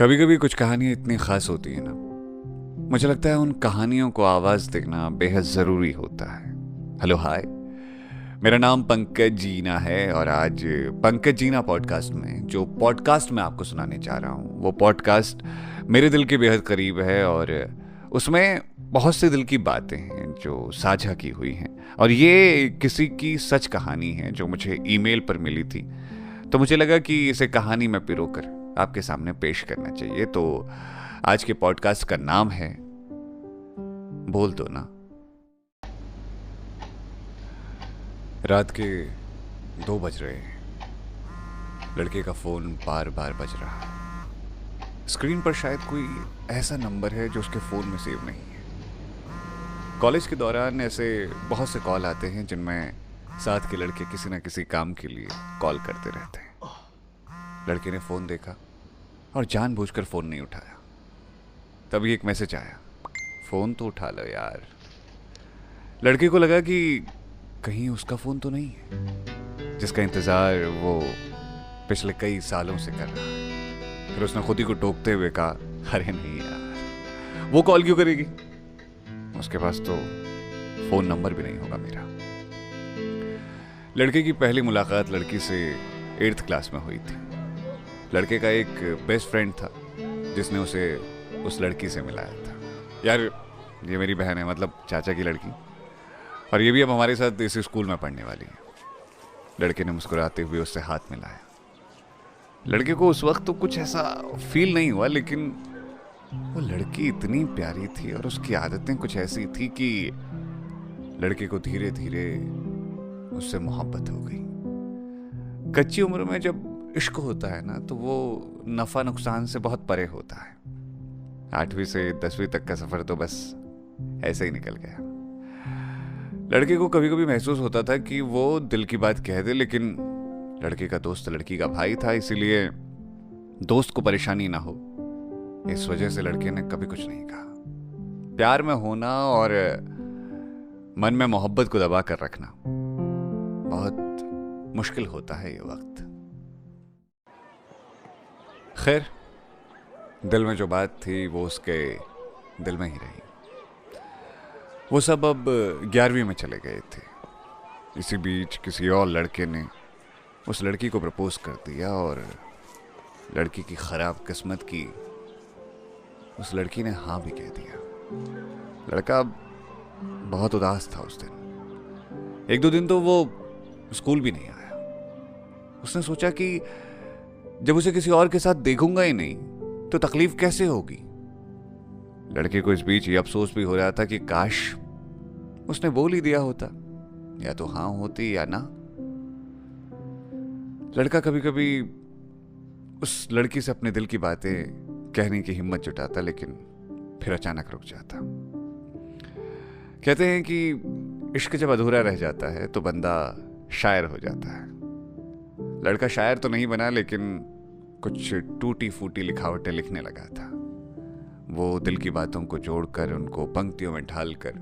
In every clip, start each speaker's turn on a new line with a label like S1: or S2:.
S1: कभी कभी कुछ कहानियां इतनी खास होती है ना, मुझे लगता है उन कहानियों को आवाज देना बेहद जरूरी होता है। हेलो हाय, मेरा नाम पंकज जीना है और आज पंकज जीना पॉडकास्ट में जो पॉडकास्ट मैं आपको सुनाने जा रहा हूँ वो पॉडकास्ट मेरे दिल के बेहद करीब है और उसमें बहुत से दिल की बातें हैं जो साझा की हुई हैं और ये किसी की सच कहानी है जो मुझे ईमेल पर मिली थी। तो मुझे लगा कि इसे कहानी में पिरोकर आपके सामने पेश करना चाहिए। तो आज के पॉडकास्ट का नाम है बोल दो ना। रात के 2 बज रहे हैं। लड़के का फोन बार बार बज रहा है। स्क्रीन पर शायद कोई ऐसा नंबर है जो उसके फोन में सेव नहीं है। कॉलेज के दौरान ऐसे बहुत से कॉल आते हैं जिनमें साथ के लड़के किसी ना किसी काम के लिए कॉल करते रहते हैं। लड़के ने फोन देखा और जानबूझकर फोन नहीं उठाया। तभी एक मैसेज आया, फोन तो उठा लो यार। लड़के को लगा कि कहीं उसका फोन तो नहीं है जिसका इंतजार वो पिछले कई सालों से कर रहा है। फिर उसने खुद ही को टोकते हुए कहा, अरे नहीं यार, वो कॉल क्यों करेगी, उसके पास तो फोन नंबर भी नहीं होगा मेरा। लड़के की पहली मुलाकात लड़की से 8th क्लास में हुई थी। लड़के का एक बेस्ट फ्रेंड था जिसने उसे उस लड़की से मिलाया था। यार ये मेरी बहन है, मतलब चाचा की लड़की, और ये भी अब हमारे साथ इसी स्कूल में पढ़ने वाली है। लड़के ने मुस्कुराते हुए उससे हाथ मिलाया। लड़के को उस वक्त तो कुछ ऐसा फील नहीं हुआ, लेकिन वो लड़की इतनी प्यारी थी और उसकी आदतें कुछ ऐसी थी कि लड़के को धीरे धीरे उससे मोहब्बत हो गई। कच्ची उम्र में जब इश्क होता है ना तो वो नफा नुकसान से बहुत परे होता है। 8वीं से 10वीं तक का सफर तो बस ऐसे ही निकल गया। लड़के को कभी कभी महसूस होता था कि वो दिल की बात कह दे, लेकिन लड़के का दोस्त लड़की का भाई था, इसीलिए दोस्त को परेशानी ना हो इस वजह से लड़के ने कभी कुछ नहीं कहा। प्यार में होना और मन में मोहब्बत को दबा कर रखना बहुत मुश्किल होता है ये वक्त। खैर, दिल में जो बात थी वो उसके दिल में ही रही। वो सब अब 11वीं में चले गए थे। इसी बीच किसी और लड़के ने उस लड़की को प्रपोज कर दिया और लड़की की खराब किस्मत की उस लड़की ने हाँ भी कह दिया। लड़का बहुत उदास था उस दिन। 1-2 दिन तो वो स्कूल भी नहीं आया। उसने सोचा कि जब उसे किसी और के साथ देखूंगा ही नहीं तो तकलीफ कैसे होगी। लड़के को इस बीच ये अफसोस भी हो रहा था कि काश उसने बोल ही दिया होता, या तो हाँ होती या ना। लड़का कभी कभी उस लड़की से अपने दिल की बातें कहने की हिम्मत जुटाता, लेकिन फिर अचानक रुक जाता। कहते हैं कि इश्क जब अधूरा रह जाता है तो बंदा शायर हो जाता है। लड़का शायर तो नहीं बना, लेकिन कुछ टूटी फूटी लिखावटें लिखने लगा था। वो दिल की बातों को जोड़कर उनको पंक्तियों में ढालकर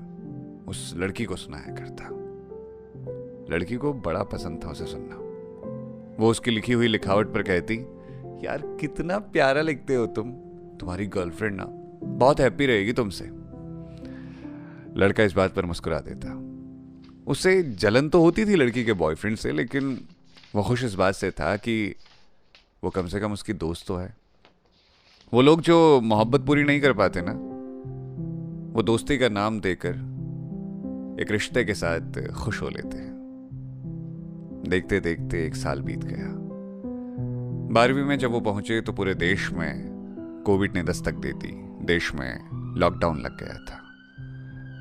S1: उस लड़की को सुनाया करता। लड़की को बड़ा पसंद था उसे सुनना। वो उसकी लिखी हुई लिखावट पर कहती, यार कितना प्यारा लिखते हो तुम, तुम्हारी गर्लफ्रेंड ना बहुत हैप्पी रहेगी तुमसे। लड़का इस बात पर मुस्कुरा देता। उसे जलन तो होती थी लड़की के बॉयफ्रेंड से, लेकिन वो खुश इस बात से था कि वो कम से कम उसकी दोस्त तो है। वो लोग जो मोहब्बत पूरी नहीं कर पाते ना, वो दोस्ती का नाम देकर एक रिश्ते के साथ खुश हो लेते हैं। देखते देखते 1 साल बीत गया। 12वीं में जब वो पहुंचे तो पूरे देश में कोविड ने दस्तक दे दी। देश में लॉकडाउन लग गया था।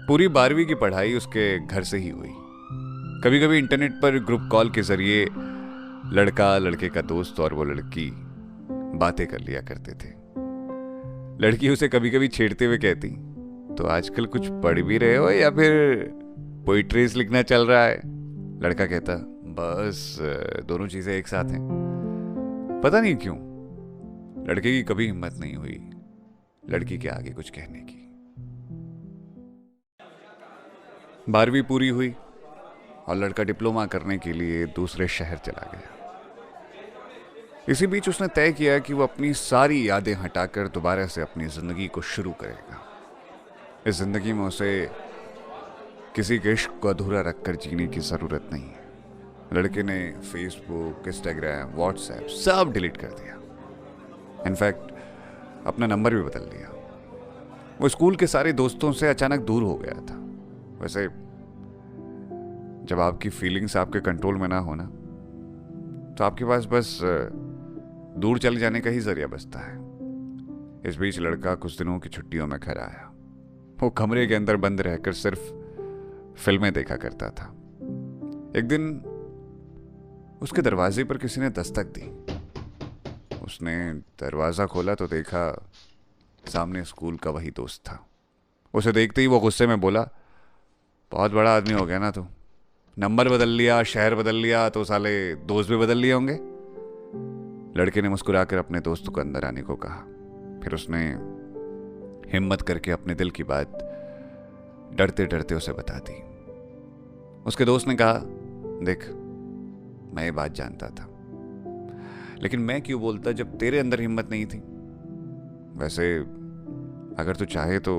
S1: पूरी 12वीं की पढ़ाई उसके घर से ही हुई। कभी कभी इंटरनेट पर ग्रुप कॉल के जरिए लड़का, लड़के का दोस्त और वो लड़की बातें कर लिया करते थे। लड़की उसे कभी कभी छेड़ते हुए कहती, तो आजकल कुछ पढ़ भी रहे हो या फिर पोइट्रीज लिखना चल रहा है। लड़का कहता, बस दोनों चीजें एक साथ हैं। पता नहीं क्यों लड़के की कभी हिम्मत नहीं हुई लड़की के आगे कुछ कहने की। 12वीं पूरी हुई और लड़का डिप्लोमा करने के लिए दूसरे शहर चला गया। इसी बीच उसने तय किया कि वो अपनी सारी यादें हटाकर दोबारा से अपनी ज़िंदगी को शुरू करेगा। इस ज़िंदगी में उसे किसी के इश्क को अधूरा रखकर जीने की ज़रूरत नहीं है। लड़के ने फेसबुक, इंस्टाग्राम, व्हाट्सएप सब डिलीट कर दिया। इनफैक्ट अपना नंबर भी बदल लिया। वो स्कूल के सारे दोस्तों से अचानक दूर हो गया था। वैसे जब आपकी फीलिंग्स आपके कंट्रोल में ना हो ना, तो आपके पास बस दूर चले जाने का ही जरिया बचता है। इस बीच लड़का कुछ दिनों की छुट्टियों में घर आया। वो कमरे के अंदर बंद रहकर सिर्फ फिल्में देखा करता था। एक दिन उसके दरवाजे पर किसी ने दस्तक दी। उसने दरवाजा खोला तो देखा सामने स्कूल का वही दोस्त था। उसे देखते ही वो गुस्से में बोला, बहुत बड़ा आदमी हो गया ना तू, नंबर बदल लिया, शहर बदल लिया, तो साले दोस्त भी बदल लिए होंगे। लड़के ने मुस्कुराकर अपने दोस्त को अंदर आने को कहा। फिर उसने हिम्मत करके अपने दिल की बात डरते डरते उसे बता दी। उसके दोस्त ने कहा, देख मैं ये बात जानता था, लेकिन मैं क्यों बोलता जब तेरे अंदर हिम्मत नहीं थी। वैसे अगर तू चाहे तो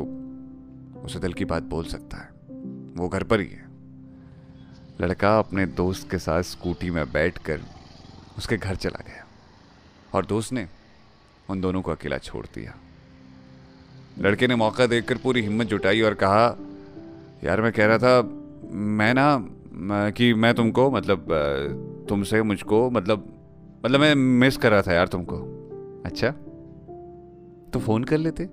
S1: उसे दिल की बात बोल सकता है, वो घर पर ही है। लड़का अपने दोस्त के साथ स्कूटी में बैठकर उसके घर चला गया और दोस्त ने उन दोनों को अकेला छोड़ दिया। लड़के ने मौका देखकर पूरी हिम्मत जुटाई और कहा, यार मैं कह रहा था कि मैं तुमको तुमसे मुझको मैं मिस कर रहा था यार तुमको। अच्छा तो फोन कर लेते,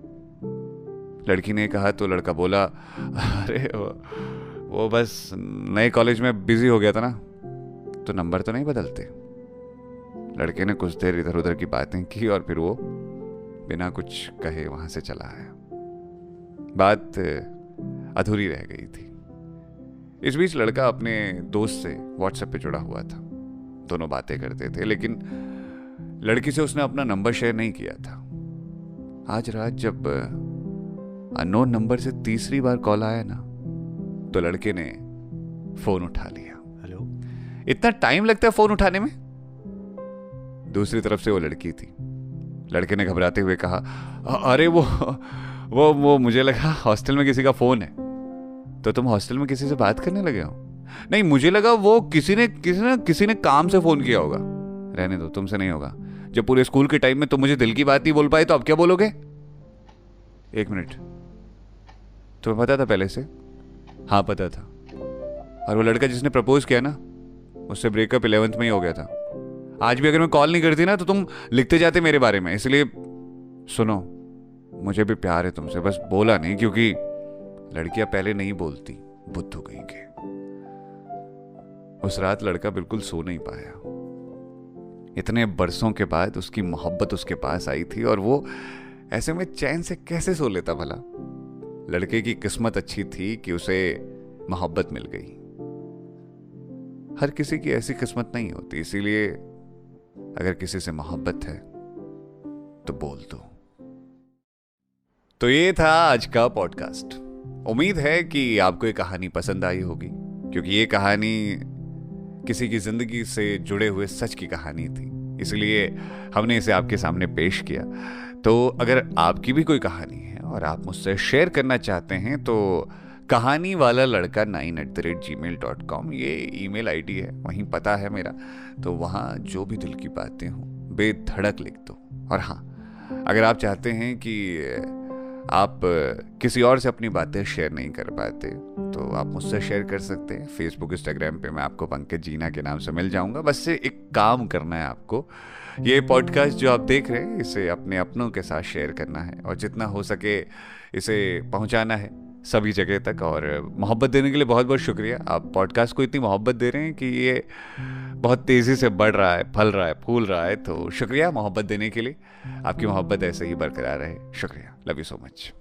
S1: लड़की ने कहा। तो लड़का बोला, अरे वो बस नए कॉलेज में बिजी हो गया था ना, तो नंबर तो नहीं बदलते। लड़के ने कुछ देर इधर उधर की बातें की और फिर वो बिना कुछ कहे वहां से चला आया। बात अधूरी रह गई थी। इस बीच लड़का अपने दोस्त से व्हाट्सएप पे जुड़ा हुआ था। दोनों बातें करते थे, लेकिन लड़की से उसने अपना नंबर शेयर नहीं किया था। आज रात जब अननोन नंबर से तीसरी बार कॉल आया ना, तो लड़के ने फोन उठा लिया।
S2: हेलो।
S1: इतना टाइम लगता है फोन उठाने में? दूसरी तरफ से वो लड़की थी। लड़के ने घबराते हुए कहा, अरे वो मुझे लगा हॉस्टल में किसी का फोन है। तो तुम हॉस्टल में किसी से बात करने लगे हो? नहीं, मुझे लगा वो किसी ने काम से फोन किया होगा। रहने दो, तुमसे नहीं होगा। जब पूरे स्कूल के टाइम में तुम मुझे दिल की बात नहीं बोल पाए तो अब क्या बोलोगे? एक मिनट, तुम्हें पता था पहले से? हाँ पता था। और वो लड़का जिसने प्रपोज किया ना, उससे ब्रेकअप 11th में ही हो गया था। आज भी अगर मैं कॉल नहीं करती ना तो तुम लिखते जाते मेरे बारे में। इसलिए सुनो, मुझे भी प्यार है तुमसे, बस बोला नहीं, क्योंकि लड़कियां पहले नहीं बोलती, बुद्धू कहीं के। उस रात लड़का बिल्कुल सो नहीं पाया। इतने बरसों के बाद उसकी मोहब्बत उसके पास आई थी और वो ऐसे में चैन से कैसे सो लेता भला? लड़के की किस्मत अच्छी थी कि उसे मोहब्बत मिल गई। हर किसी की ऐसी किस्मत नहीं होती, इसीलिए अगर किसी से मोहब्बत है तो बोल दो। तो ये था आज का पॉडकास्ट। उम्मीद है कि आपको ये कहानी पसंद आई होगी, क्योंकि ये कहानी किसी की जिंदगी से जुड़े हुए सच की कहानी थी, इसलिए हमने इसे आपके सामने पेश किया। तो अगर आपकी भी कोई कहानी है और आप मुझसे शेयर करना चाहते हैं तो कहानी वाला लड़का 9@gmail.com ये ईमेल आईडी है, वहीं पता है मेरा। तो वहाँ जो भी दिल की बातें हों बेधड़क लिख दो। और हाँ, अगर आप चाहते हैं कि आप किसी और से अपनी बातें शेयर नहीं कर पाते तो आप मुझसे शेयर कर सकते हैं। फेसबुक, इंस्टाग्राम पे मैं आपको पंकज जीना के नाम से मिल जाऊंगा। बस से एक काम करना है आपको, ये पॉडकास्ट जो आप देख रहे हैं इसे अपने अपनों के साथ शेयर करना है और जितना हो सके इसे पहुंचाना है सभी जगह तक। और मोहब्बत देने के लिए बहुत बहुत शुक्रिया। आप पॉडकास्ट को इतनी मोहब्बत दे रहे हैं कि ये बहुत तेज़ी से बढ़ रहा है, फल रहा है, फूल रहा है। तो शुक्रिया मोहब्बत देने के लिए। आपकी मोहब्बत ऐसे ही बरकरार रहे। शुक्रिया। Love you so much.